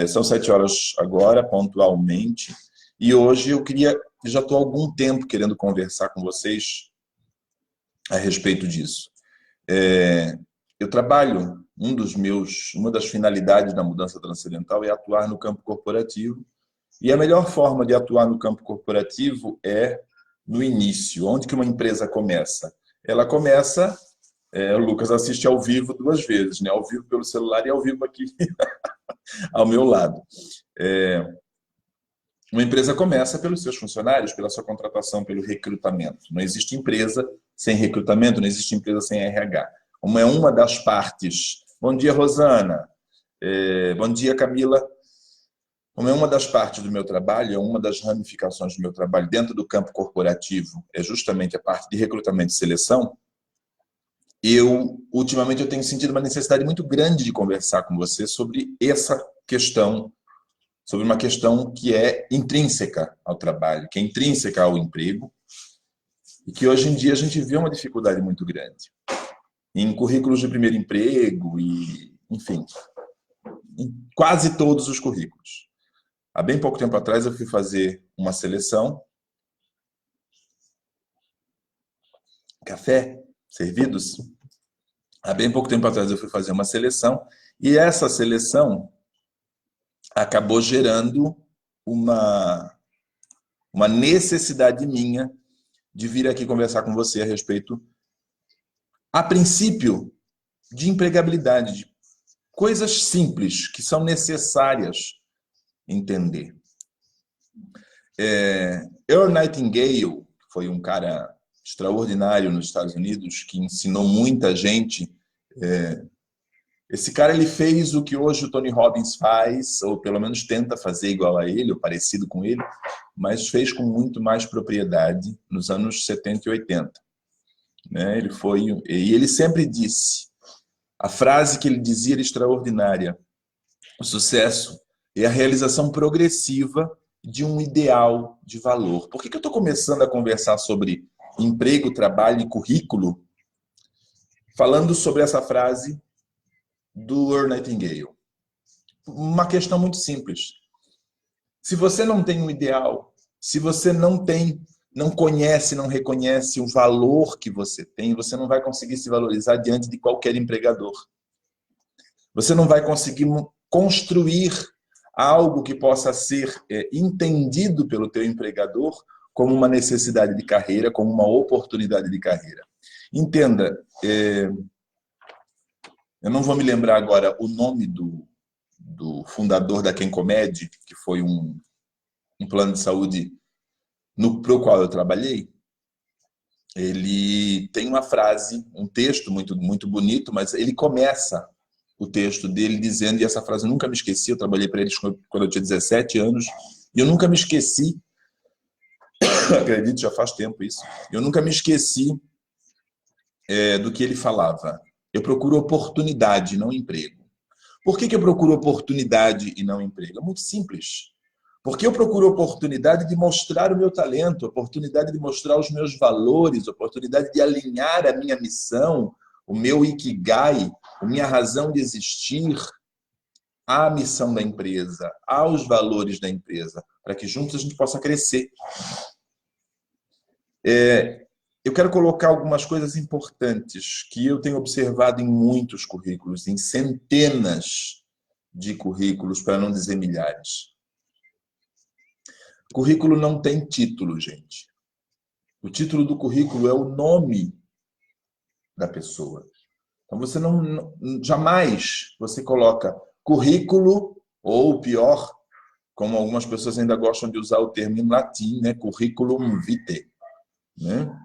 São 7 horas agora, pontualmente, e hoje já estou há algum tempo querendo conversar com vocês a respeito disso. Eu trabalho, uma das finalidades da mudança transcendental é atuar no campo corporativo, e a melhor forma de atuar no campo corporativo é no início. Onde que uma empresa começa? Ela começa, o Lucas assiste ao vivo 2 vezes, né? Ao vivo pelo celular e ao vivo aqui ao meu lado. Uma empresa começa pelos seus funcionários, pela sua contratação, pelo recrutamento. Não existe empresa sem recrutamento, não existe empresa sem RH. Uma das partes. Bom dia, Rosana. Bom dia, Camila. Como é uma das partes do meu trabalho, é uma das ramificações do meu trabalho dentro do campo corporativo, é justamente a parte de recrutamento e seleção. Ultimamente, eu tenho sentido uma necessidade muito grande de conversar com você sobre essa questão, sobre uma questão que é intrínseca ao trabalho, que é intrínseca ao emprego, e que hoje em dia a gente vê uma dificuldade muito grande. Em currículos de primeiro emprego e, enfim, em quase todos os currículos. Há bem pouco tempo atrás eu fui fazer uma seleção. Café? Servidos? Há bem pouco tempo atrás eu fui fazer uma seleção e essa seleção acabou gerando uma necessidade minha de vir aqui conversar com você a respeito, a princípio, de empregabilidade, de coisas simples que são necessárias entender. Earl Nightingale foi um cara extraordinário nos Estados Unidos, que ensinou muita gente. Esse cara ele fez o que hoje o Tony Robbins faz, ou pelo menos tenta fazer igual a ele, ou parecido com ele, mas fez com muito mais propriedade nos anos 70 e 80. Ele sempre disse, a frase que ele dizia era extraordinária: o sucesso é a realização progressiva de um ideal de valor. Por que eu estou começando a conversar sobre emprego, trabalho e currículo, falando sobre essa frase do Earl Nightingale? Uma questão muito simples. Se você não tem um ideal, se você não conhece, não reconhece o valor que você tem, você não vai conseguir se valorizar diante de qualquer empregador. Você não vai conseguir construir algo que possa ser entendido pelo teu empregador como uma necessidade de carreira, como uma oportunidade de carreira. Entenda, eu não vou me lembrar agora o nome do fundador da Kencomed, que foi um plano de saúde para o qual eu trabalhei. Ele tem uma frase, um texto muito, muito bonito, mas ele começa o texto dele dizendo, e essa frase eu nunca me esqueci, eu trabalhei para eles quando eu tinha 17 anos, e eu nunca me esqueci, acredito, já faz tempo isso, eu nunca me esqueci do que ele falava. Eu procuro oportunidade, não emprego. Por que eu procuro oportunidade e não emprego? É muito simples. Porque eu procuro oportunidade de mostrar o meu talento, oportunidade de mostrar os meus valores, oportunidade de alinhar a minha missão, o meu ikigai, a minha razão de existir à missão da empresa, aos valores da empresa, para que juntos a gente possa crescer. Eu quero colocar algumas coisas importantes que eu tenho observado em muitos currículos, em centenas de currículos, para não dizer milhares. Currículo não tem título, gente. O título do currículo é o nome da pessoa. Então, você jamais você coloca currículo, ou pior, como algumas pessoas ainda gostam de usar o termo em latim, né? Curriculum vitae. Né?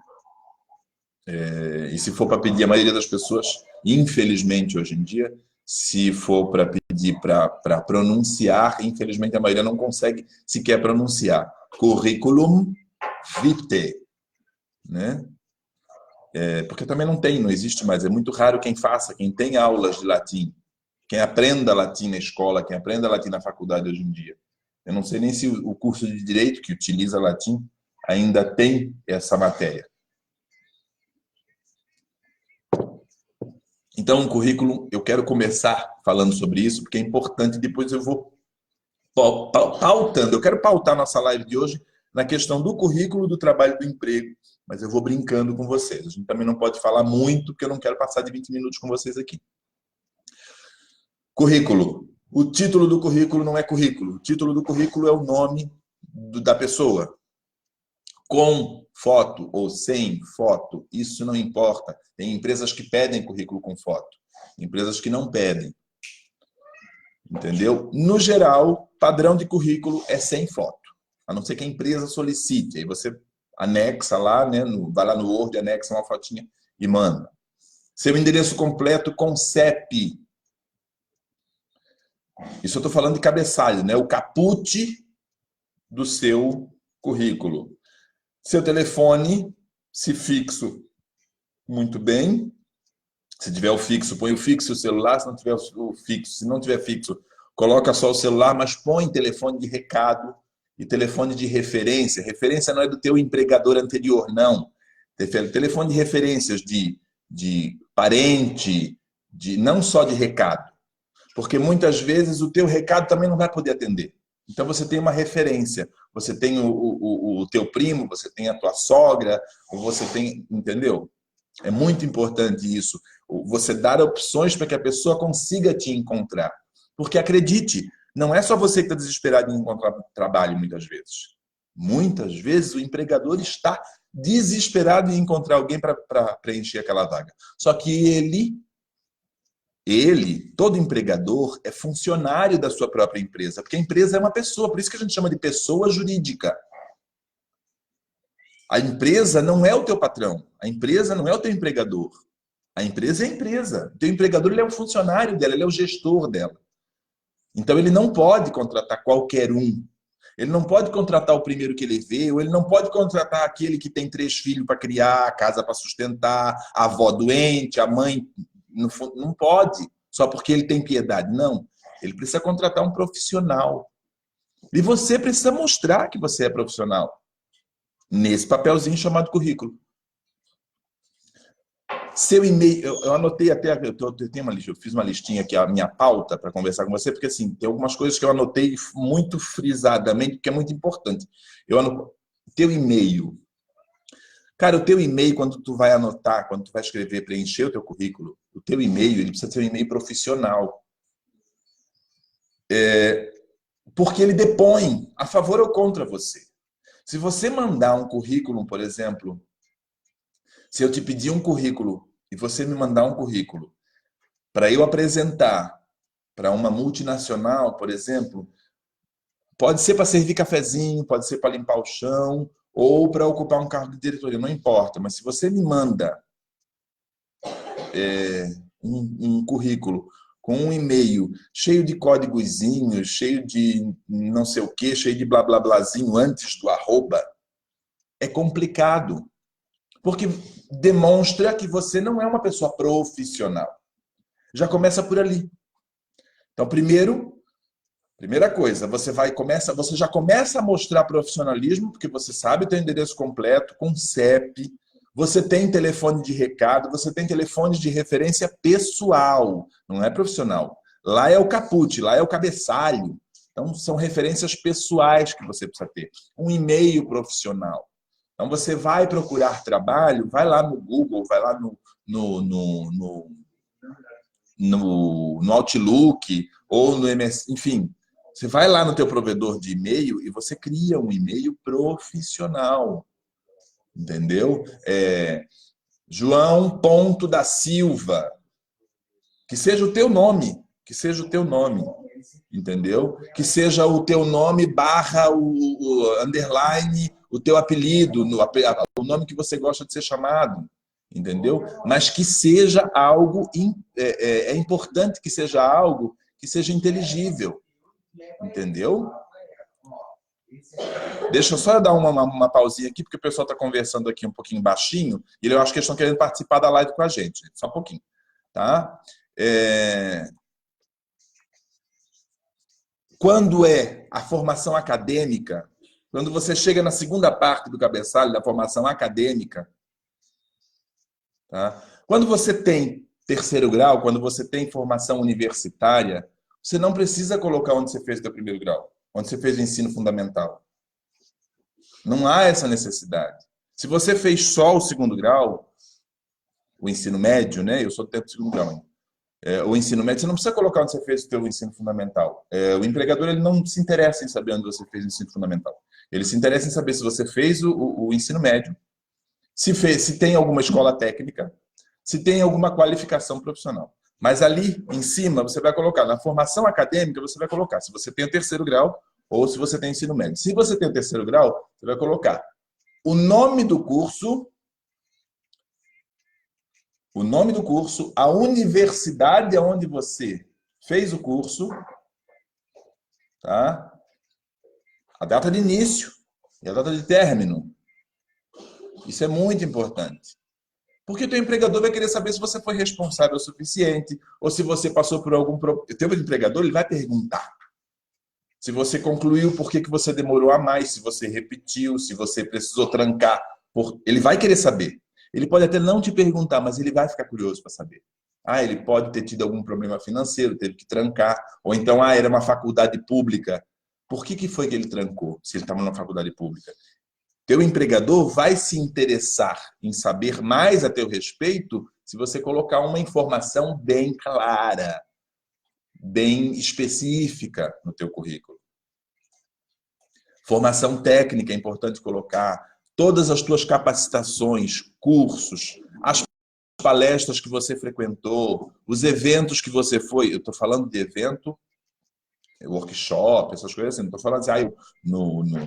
E se for para pedir, a maioria das pessoas, infelizmente, hoje em dia, se for para pedir para pronunciar, infelizmente a maioria não consegue sequer pronunciar. Curriculum vitae. Né? Porque também não existe mais. É muito raro quem faça, quem tem aulas de latim, quem aprenda latim na escola, quem aprenda latim na faculdade hoje em dia. Eu não sei nem se o curso de Direito, que utiliza latim, ainda tem essa matéria. Então, um currículo, eu quero começar falando sobre isso, porque é importante, depois eu vou pautando. Eu quero pautar nossa live de hoje na questão do currículo, do trabalho, do emprego, mas eu vou brincando com vocês. A gente também não pode falar muito, porque eu não quero passar de 20 minutos com vocês aqui. Currículo. O título do currículo não é currículo. O título do currículo é o nome da pessoa. Com foto ou sem foto, isso não importa. Tem empresas que pedem currículo com foto, empresas que não pedem. Entendeu? No geral, padrão de currículo é sem foto, a não ser que a empresa solicite. Aí você anexa lá, né, vai lá no Word, anexa uma fotinha e manda. Seu endereço completo com CEP. Isso eu estou falando de cabeçalho, né? O caput do seu currículo. Seu telefone, se fixo, muito bem. Se tiver o fixo, põe o fixo, o celular. Se não tiver o fixo, se não tiver fixo, coloca só o celular, mas põe telefone de recado e telefone de referência. Referência não é do teu empregador anterior, não. Telefone de referências de parente, não só de recado. Porque muitas vezes o teu recado também não vai poder atender. Então você tem uma referência. Você tem o teu primo, você tem a tua sogra, ou você tem... Entendeu? É muito importante isso. Você dar opções para que a pessoa consiga te encontrar. Porque acredite, não é só você que está desesperado em encontrar trabalho muitas vezes. Muitas vezes o empregador está desesperado em encontrar alguém para preencher aquela vaga. Só que todo empregador é funcionário da sua própria empresa, porque a empresa é uma pessoa, por isso que a gente chama de pessoa jurídica. A empresa não é o teu patrão, a empresa não é o teu empregador. A empresa é a empresa. O teu empregador ele é um funcionário dela, ele é o gestor dela. Então ele não pode contratar qualquer um. Ele não pode contratar o primeiro que ele vê, ou ele não pode contratar aquele que tem 3 filhos para criar, a casa para sustentar, a avó doente, a mãe... Não pode, só porque ele tem piedade. Não. Ele precisa contratar um profissional. E você precisa mostrar que você é profissional. Nesse papelzinho chamado currículo. Seu e-mail, eu anotei até, eu fiz uma listinha aqui, a minha pauta para conversar com você, porque assim, tem algumas coisas que eu anotei muito frisadamente, que é muito importante. Teu e-mail. Cara, o teu e-mail, quando tu vai anotar, quando tu vai escrever, preencher o teu currículo, o teu e-mail, ele precisa ser um e-mail profissional. Porque ele depõe a favor ou contra você. Se você mandar um currículo, por exemplo, se eu te pedir um currículo e você me mandar um currículo para eu apresentar para uma multinacional, por exemplo, pode ser para servir cafezinho, pode ser para limpar o chão ou para ocupar um cargo de diretoria, não importa. Mas se você me manda um currículo com um e-mail cheio de códigozinhos, cheio de não sei o quê, cheio de blá blá blázinho antes do arroba, é complicado. Porque demonstra que você não é uma pessoa profissional. Já começa por ali. Então, primeira coisa, você já começa a mostrar profissionalismo, porque você sabe o teu endereço completo, com CEP, você tem telefone de recado, você tem telefone de referência pessoal, não é profissional. Lá é o caput, lá é o cabeçalho. Então, são referências pessoais que você precisa ter. Um e-mail profissional. Então, você vai procurar trabalho, vai lá no Google, vai lá no Outlook ou no MS, enfim. Você vai lá no teu provedor de e-mail e você cria um e-mail profissional. Entendeu? João.da.silva. Que seja o teu nome. Que seja o teu nome. Entendeu? Que seja o teu nome / o underline, o teu apelido, o nome que você gosta de ser chamado. Entendeu? Mas que seja algo... É importante que seja algo que seja inteligível. Entendeu? Deixa eu só dar uma pausinha aqui, porque o pessoal está conversando aqui um pouquinho baixinho, e eu acho que eles estão querendo participar da live com a gente. Só um pouquinho. Tá? Quando é a formação acadêmica, quando você chega na segunda parte do cabeçalho da formação acadêmica, tá? Quando você tem terceiro grau, quando você tem formação universitária, você não precisa colocar onde você fez o seu primeiro grau, onde você fez o ensino fundamental. Não há essa necessidade. Se você fez só o segundo grau, o ensino médio, né? Eu sou do tempo do segundo grau, hein? O ensino médio, você não precisa colocar onde você fez o seu ensino fundamental. O empregador ele não se interessa em saber onde você fez o ensino fundamental. Ele se interessa em saber se você fez o ensino médio, se tem alguma escola técnica, se tem alguma qualificação profissional. Mas ali em cima você vai colocar, na formação acadêmica você vai colocar se você tem o terceiro grau ou se você tem ensino médio. Se você tem o terceiro grau, você vai colocar o nome do curso, a universidade onde você fez o curso, tá? A data de início e a data de término. Isso é muito importante. Porque o teu empregador vai querer saber se você foi responsável o suficiente ou se você passou por algum problema. O teu empregador ele vai perguntar se você concluiu, por que você demorou a mais, se você repetiu, se você precisou trancar. Ele vai querer saber. Ele pode até não te perguntar, mas ele vai ficar curioso para saber. Ele pode ter tido algum problema financeiro, teve que trancar. Ou então, era uma faculdade pública. Por que foi que ele trancou, se ele estava numa faculdade pública? Teu empregador vai se interessar em saber mais a teu respeito se você colocar uma informação bem clara, bem específica no teu currículo. Formação técnica é importante colocar. Todas as tuas capacitações, cursos, as palestras que você frequentou, os eventos que você foi. Eu estou falando de evento, workshop, essas coisas assim. Não estou falando assim,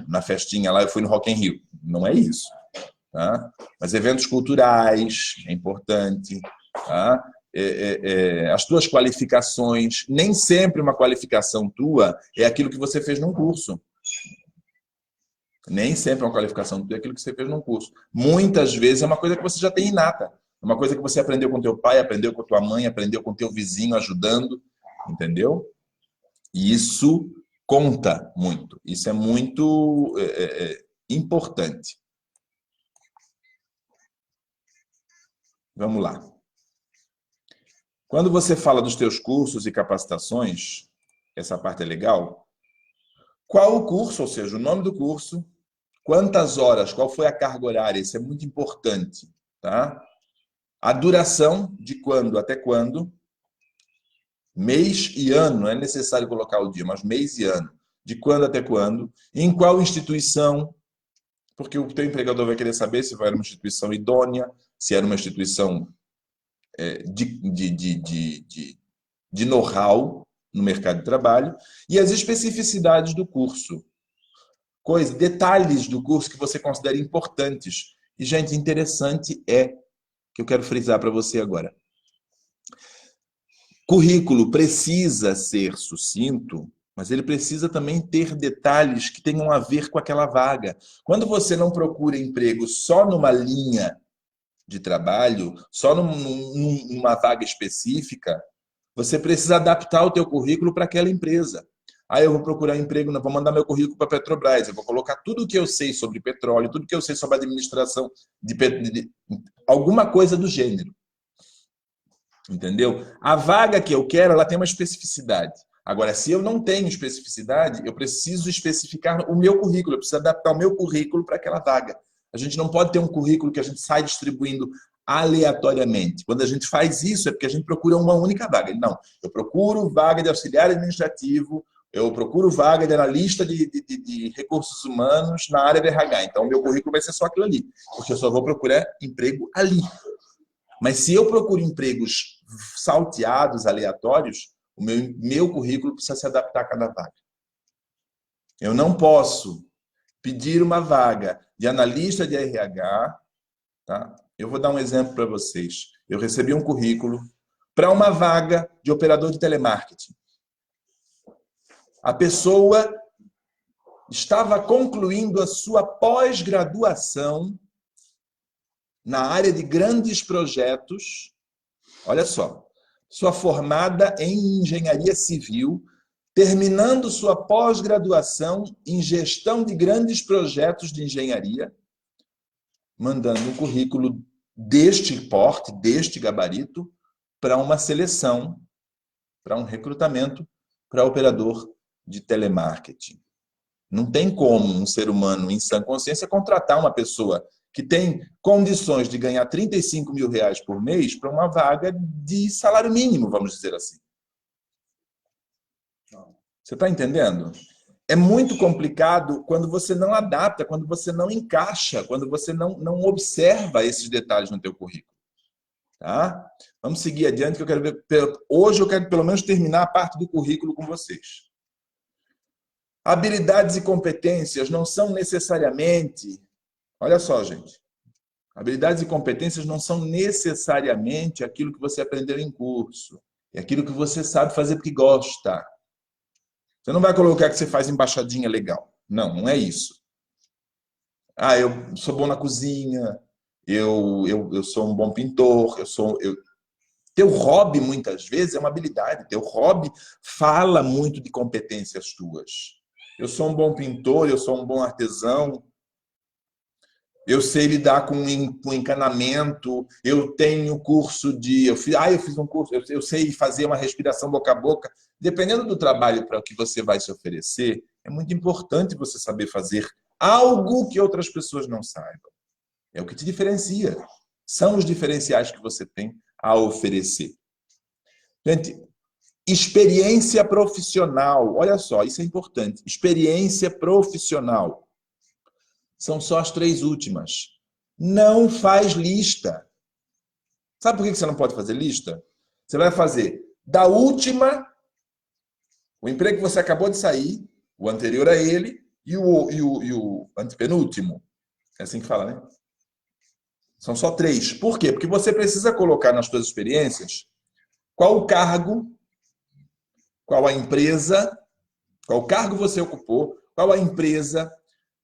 na festinha lá eu fui no Rock in Rio. Não é isso. Tá? Mas eventos culturais é importante. Tá? As tuas qualificações, nem sempre uma qualificação tua é aquilo que você fez num curso. Nem sempre é uma qualificação tua é aquilo que você fez num curso. Muitas vezes é uma coisa que você já tem inata. É uma coisa que você aprendeu com teu pai, aprendeu com tua mãe, aprendeu com teu vizinho ajudando. Entendeu? E isso conta muito. Isso é muito importante. Vamos lá. Quando você fala dos teus cursos e capacitações, essa parte é legal. Qual o curso, ou seja, o nome do curso, quantas horas, qual foi a carga horária, isso é muito importante, tá? A duração, de quando até quando, mês e ano, não é necessário colocar o dia, mas mês e ano, de quando até quando, em qual instituição, porque o teu empregador vai querer saber se vai uma instituição idônea, se era uma instituição de know-how no mercado de trabalho, e as especificidades do curso. Detalhes do curso que você considera importantes. E, gente, interessante que eu quero frisar para você agora. Currículo precisa ser sucinto, mas ele precisa também ter detalhes que tenham a ver com aquela vaga. Quando você não procura emprego só numa linha de trabalho, só numa vaga específica, você precisa adaptar o teu currículo para aquela empresa. Eu vou procurar emprego, vou mandar meu currículo para a Petrobras, eu vou colocar tudo o que eu sei sobre petróleo, tudo o que eu sei sobre administração, alguma coisa do gênero. Entendeu? A vaga que eu quero, ela tem uma especificidade. Agora, se eu não tenho especificidade, eu preciso especificar o meu currículo, eu preciso adaptar o meu currículo para aquela vaga. A gente não pode ter um currículo que a gente sai distribuindo aleatoriamente. Quando a gente faz isso, é porque a gente procura uma única vaga. Não, eu procuro vaga de auxiliar administrativo, eu procuro vaga de analista de recursos humanos na área de RH. Então, o meu currículo vai ser só aquilo ali, porque eu só vou procurar emprego ali. Mas se eu procuro empregos salteados, aleatórios, o meu currículo precisa se adaptar a cada vaga. Eu não posso pedir uma vaga de analista de RH, tá? Eu vou dar um exemplo para vocês. Eu recebi um currículo para uma vaga de operador de telemarketing. A pessoa estava concluindo a sua pós-graduação na área de grandes projetos. Olha só, sua formada em engenharia civil, terminando sua pós-graduação em gestão de grandes projetos de engenharia, mandando um currículo deste porte, deste gabarito, para uma seleção, para um recrutamento, para operador de telemarketing. Não tem como um ser humano em sã consciência contratar uma pessoa que tem condições de ganhar 35 mil reais por mês para uma vaga de salário mínimo, vamos dizer assim. Você está entendendo? É muito complicado quando você não adapta, quando você não encaixa, quando você não observa esses detalhes no teu currículo. Tá? Vamos seguir adiante, que eu quero ver. Hoje eu quero pelo menos terminar a parte do currículo com vocês. Habilidades e competências não são necessariamente... Olha só, gente. Habilidades e competências não são necessariamente aquilo que você aprendeu em curso. É aquilo que você sabe fazer porque gosta. Você não vai colocar que você faz embaixadinha legal. Não, não é isso. Ah, eu sou bom na cozinha, eu sou um bom pintor, Teu hobby, muitas vezes, é uma habilidade. Teu hobby fala muito de competências tuas. Eu sou um bom pintor, eu sou um bom artesão, eu sei lidar com encanamento, eu tenho curso de... eu fiz um curso, eu sei fazer uma respiração boca a boca. Dependendo do trabalho para o que você vai se oferecer, é muito importante você saber fazer algo que outras pessoas não saibam. É o que te diferencia. São os diferenciais que você tem a oferecer. Gente, experiência profissional. Olha só, isso é importante. Experiência profissional. São só as 3 últimas. Não faz lista. Sabe por que você não pode fazer lista? Você vai fazer da última, o emprego que você acabou de sair, o anterior a ele, e o antepenúltimo. É assim que fala, né? São só 3. Por quê? Porque você precisa colocar nas suas experiências qual o cargo, qual a empresa, qual cargo você ocupou, qual a empresa,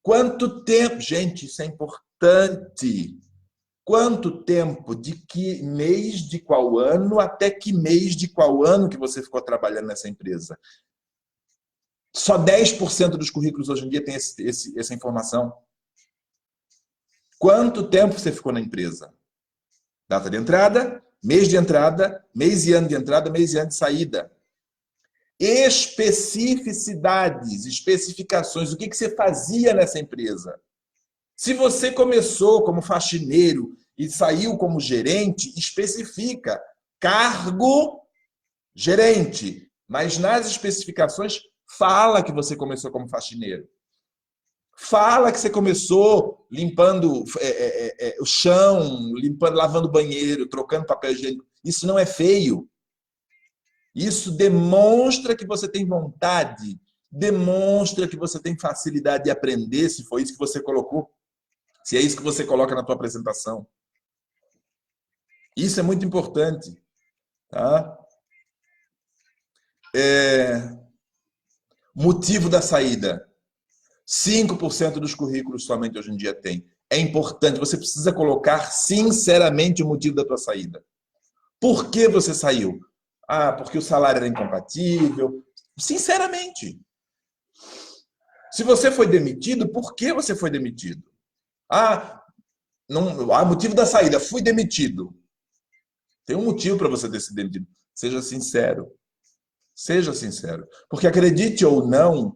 quanto tempo... Gente, isso é importante. Quanto tempo, de que mês de qual ano, até que mês de qual ano que você ficou trabalhando nessa empresa. Só 10% dos currículos hoje em dia tem essa informação. Quanto tempo você ficou na empresa? Data de entrada, mês e ano de entrada, mês e ano de saída. Especificidades, especificações. O que você fazia nessa empresa? Se você começou como faxineiro e saiu como gerente, especifica cargo gerente. Mas nas especificações, fala que você começou como faxineiro. Fala que você começou limpando o chão, lavando o banheiro, trocando papel higiênico. Isso não é feio. Isso demonstra que você tem vontade, demonstra que você tem facilidade de aprender, se foi isso que você colocou, se é isso que você coloca na tua apresentação. Isso é muito importante. Tá? Motivo da saída. 5% dos currículos somente hoje em dia tem. É importante, você precisa colocar sinceramente o motivo da tua saída. Por que você saiu? Ah, porque o salário era incompatível. Sinceramente. Se você foi demitido, por que você foi demitido? Motivo da saída, fui demitido. Tem um motivo para você ter sido demitido. Seja sincero. Seja sincero. Porque acredite ou não,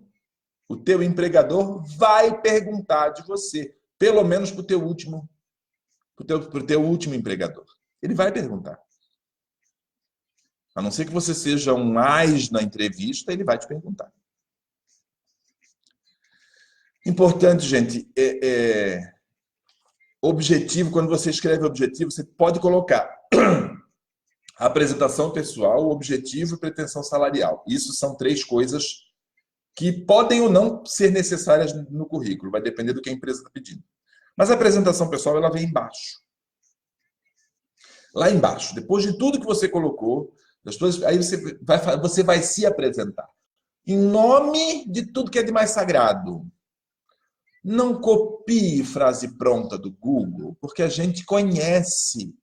o teu empregador vai perguntar de você, pelo menos para o teu último empregador. Ele vai perguntar. A não ser que você seja um mais na entrevista, ele vai te perguntar. Importante, gente, objetivo, quando você escreve objetivo, você pode colocar apresentação pessoal, objetivo e pretensão salarial. Isso são 3 coisas que podem ou não ser necessárias no currículo, vai depender do que a empresa está pedindo. Mas a apresentação pessoal, ela vem embaixo. Lá embaixo, depois de tudo que você colocou, aí você vai se apresentar. Em nome de tudo que é de mais sagrado. Não copie frase pronta do Google, porque a gente conhece.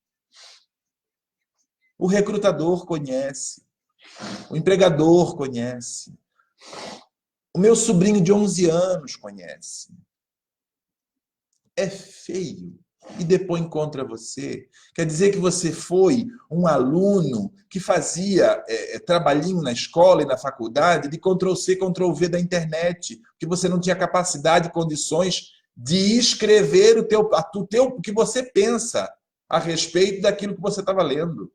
O recrutador conhece. O empregador conhece. O meu sobrinho de 11 anos conhece. É feio. e depõe contra você. Quer dizer que você foi um aluno que fazia trabalhinho na escola e na faculdade de Ctrl+C, Ctrl+V da internet, que você não tinha capacidade e condições de escrever o que você pensa a respeito daquilo que você estava lendo.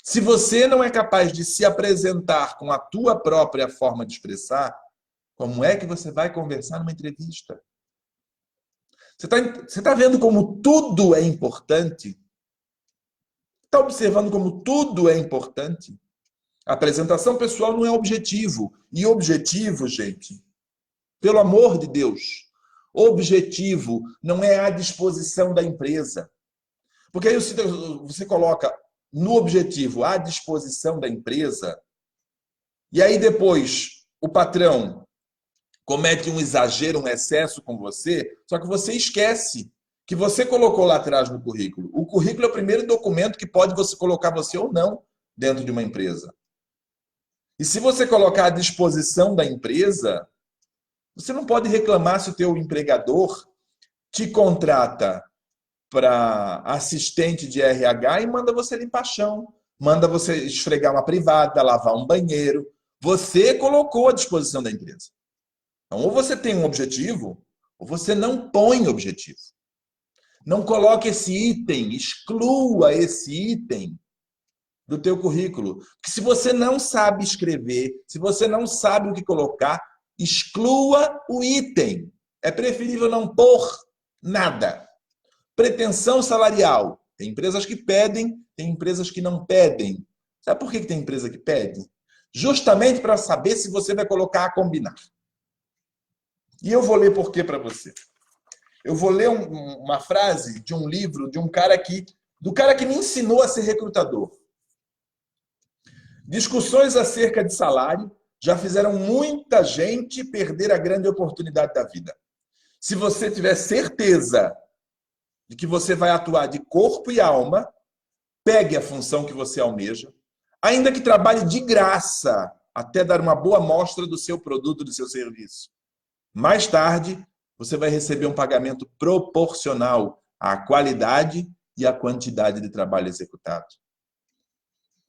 Se você não é capaz de se apresentar com a tua própria forma de expressar, como é que você vai conversar numa entrevista? Você está vendo como tudo é importante? Está observando como tudo é importante? A apresentação pessoal não é objetivo. E objetivo, gente, pelo amor de Deus, objetivo não é à disposição da empresa. Porque aí você coloca no objetivo à disposição da empresa, e aí depois o patrão comete um exagero, um excesso com você, só que você esquece que você colocou lá atrás no currículo. O currículo é o primeiro documento que pode você colocar você ou não dentro de uma empresa. E se você colocar à disposição da empresa, você não pode reclamar se o teu empregador te contrata para assistente de RH e manda você limpar chão, manda você esfregar uma privada, lavar um banheiro. Você colocou à disposição da empresa. Então, ou você tem um objetivo, ou você não põe objetivo. Não coloque esse item, exclua esse item do teu currículo. Porque se você não sabe escrever, se você não sabe o que colocar, exclua o item. É preferível não pôr nada. Pretensão salarial. Tem empresas que pedem, tem empresas que não pedem. Sabe por que tem empresa que pede? Justamente para saber se você vai colocar a combinar. E eu vou ler por quê para você. Eu vou ler uma frase de um livro do cara que me ensinou a ser recrutador. Discussões acerca de salário já fizeram muita gente perder a grande oportunidade da vida. Se você tiver certeza de que você vai atuar de corpo e alma, pegue a função que você almeja, ainda que trabalhe de graça, até dar uma boa amostra do seu produto, do seu serviço. Mais tarde, você vai receber um pagamento proporcional à qualidade e à quantidade de trabalho executado.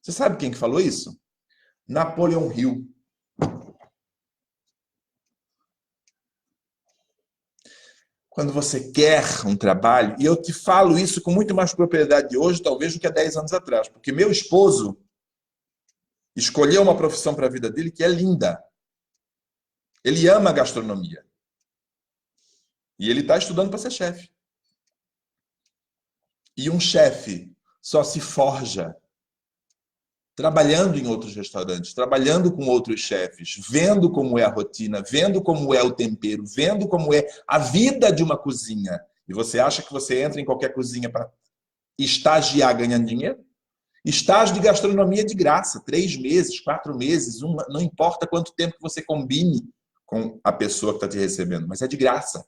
Você sabe quem que falou isso? Napoleão Hill. Quando você quer um trabalho, e eu te falo isso com muito mais propriedade hoje, talvez, do que há 10 anos atrás, porque meu esposo escolheu uma profissão para a vida dele que é linda. Ele ama a gastronomia. E ele está estudando para ser chefe. E um chefe só se forja trabalhando em outros restaurantes, trabalhando com outros chefes, vendo como é a rotina, vendo como é o tempero, vendo como é a vida de uma cozinha. E você acha que você entra em qualquer cozinha para estagiar ganhando dinheiro? Estágio de gastronomia é de graça, 3 meses, 4 meses, não importa quanto tempo que você combine com a pessoa que está te recebendo, mas é de graça.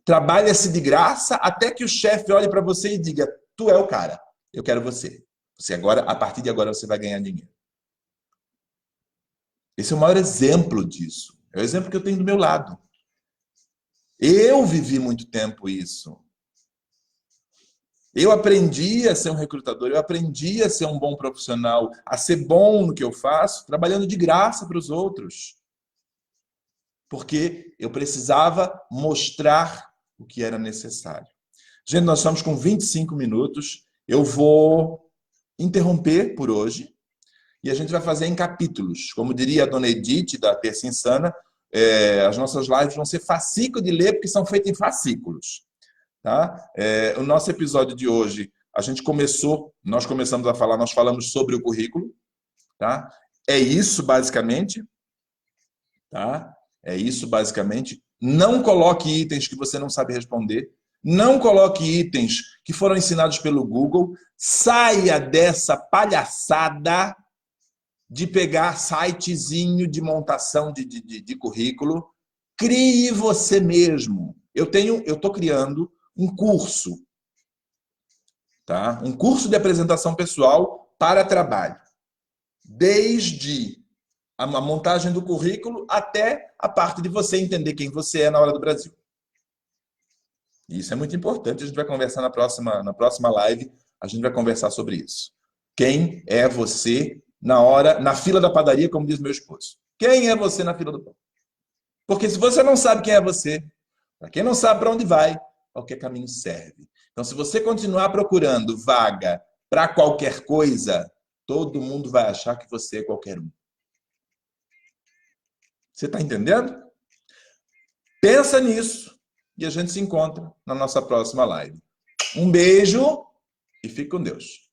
Trabalha-se de graça até que o chefe olhe para você e diga: tu é o cara, eu quero você. Você agora, a partir de agora, você vai ganhar dinheiro. Esse é o maior exemplo disso. É o exemplo que eu tenho do meu lado. Eu vivi muito tempo isso. Eu aprendi a ser um recrutador, eu aprendi a ser um bom profissional, a ser bom no que eu faço, trabalhando de graça para os outros. Porque eu precisava mostrar o que era necessário. Gente, nós estamos com 25 minutos. Eu vou interromper por hoje e a gente vai fazer em capítulos. Como diria a dona Edith, da Terça Insana, as nossas lives vão ser fascículo de ler, porque são feitas em fascículos. Tá? O nosso episódio de hoje, nós começamos a falar, nós falamos sobre o currículo. Tá? É isso, basicamente. Tá? É isso, basicamente. Não coloque itens que você não sabe responder. Não coloque itens que foram ensinados pelo Google. Saia dessa palhaçada de pegar sitezinho de montação de currículo. Crie você mesmo. Eu estou criando um curso. Tá? Um curso de apresentação pessoal para trabalho. Desde a montagem do currículo até a parte de você entender quem você é na hora do Brasil. E isso é muito importante, a gente vai conversar na próxima live, a gente vai conversar sobre isso. Quem é você na fila da padaria, como diz meu esposo? Quem é você na fila do pão? Porque se você não sabe quem é você, para quem não sabe para onde vai, qualquer caminho serve. Então, se você continuar procurando vaga para qualquer coisa, todo mundo vai achar que você é qualquer um. Você está entendendo? Pensa nisso e a gente se encontra na nossa próxima live. Um beijo e fique com Deus.